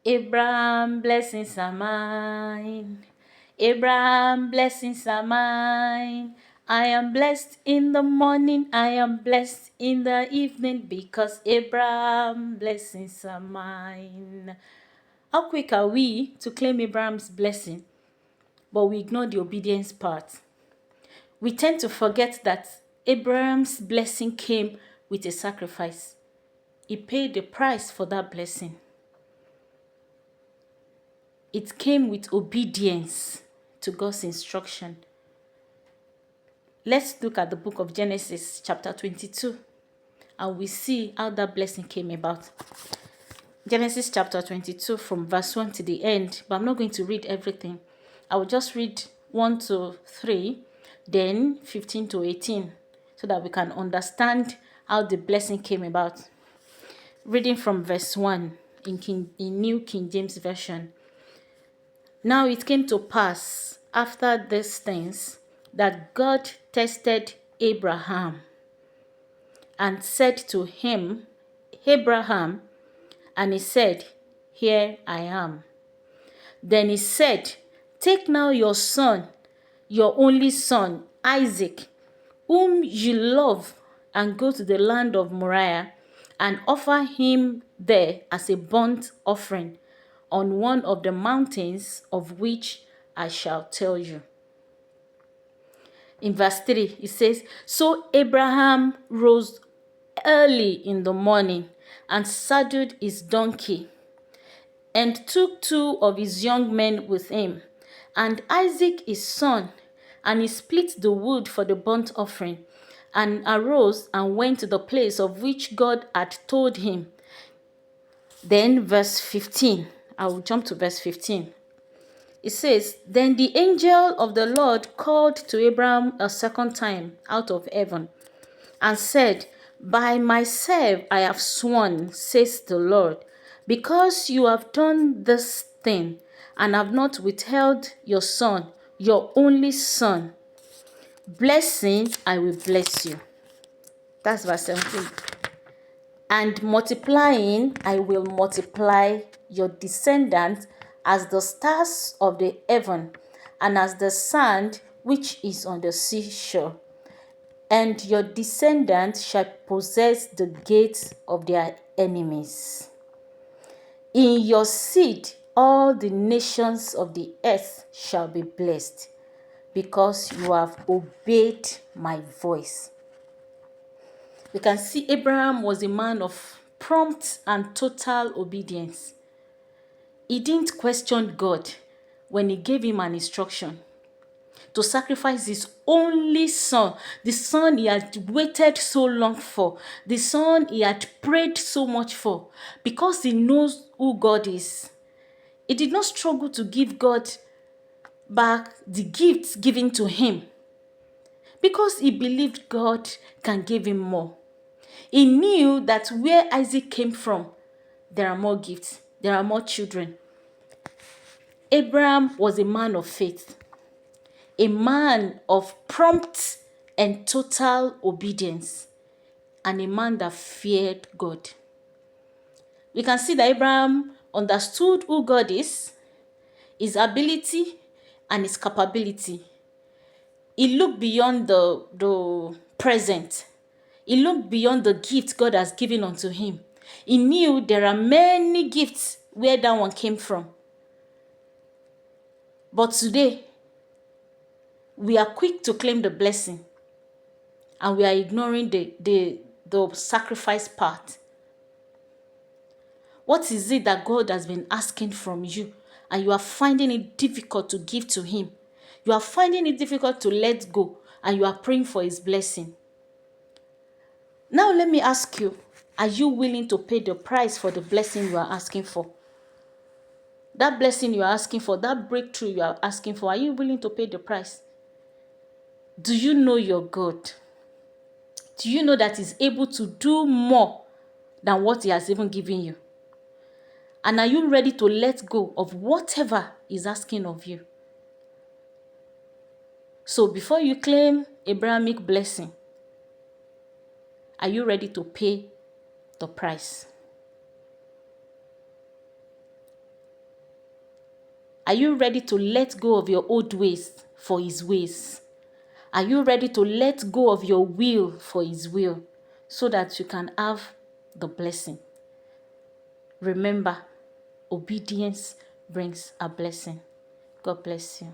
Abraham, blessings are mine. Abraham, blessings are mine. I am blessed in the morning, I am blessed in the evening, because Abraham, blessings are mine. How quick are we to claim Abraham's blessing, but we ignore the obedience part? We tend to forget that Abraham's blessing came with a sacrifice. He paid the price for that blessing. It came with obedience to God's instruction. Let's look at the book of Genesis chapter 22 and we see how that blessing came about. Genesis chapter 22 from verse 1 to the end, but I'm not going to read everything. I will just read 1 to 3, then 15 to 18, so that we can understand how the blessing came about. Reading from verse 1 in New King James Version. Now it came to pass after these things that God tested Abraham and said to him, Abraham, and he said, Here I am. Then he said, Take now your son, your only son, Isaac, whom you love, and go to the land of Moriah, and offer him there as a burnt offering on one of the mountains of which I shall tell you. In verse 3, it says, So Abraham rose early in the morning and saddled his donkey and took 2 of his young men with him, and Isaac his son, and he split the wood for the burnt offering, and arose and went to the place of which God had told him. Then verse 15, I will jump to verse 15. It says, Then the angel of the Lord called to Abraham a second time out of heaven, and said, By myself I have sworn, says the Lord, because you have done this thing, and have not withheld your son, your only son, blessing I will bless you. That's verse 17. And multiplying, I will multiply your descendants as the stars of the heaven, and as the sand which is on the seashore. And your descendants shall possess the gates of their enemies. In your seed all the nations of the earth shall be blessed, because you have obeyed my voice. We can see Abraham was a man of prompt and total obedience. He didn't question God when he gave him an instruction to sacrifice his only son, the son he had waited so long for, the son he had prayed so much for, because he knows who God is. He did not struggle to give God back the gifts given to him, because he believed God can give him more. He knew that where Isaac came from, there are more gifts, there are more children. Abraham was a man of faith, a man of prompt and total obedience, and a man that feared God. We can see that Abraham understood who God is, his ability, and his capability. He looked beyond the present. He looked beyond the gift God has given unto him. He knew there are many gifts where that one came from. But today, we are quick to claim the blessing, and we are ignoring the sacrifice part. What is it that God has been asking from you, and you are finding it difficult to give to him? You are finding it difficult to let go, and you are praying for his blessing. Now let me ask you, are you willing to pay the price for the blessing you are asking for? That blessing you are asking for, that breakthrough you are asking for, are you willing to pay the price? Do you know your God? Do you know that he's able to do more than what he has even given you? And are you ready to let go of whatever he's asking of you? So before you claim Abrahamic blessing, are you ready to pay the price? Are you ready to let go of your old ways for His ways? Are you ready to let go of your will for His will so that you can have the blessing? Remember, obedience brings a blessing. God bless you.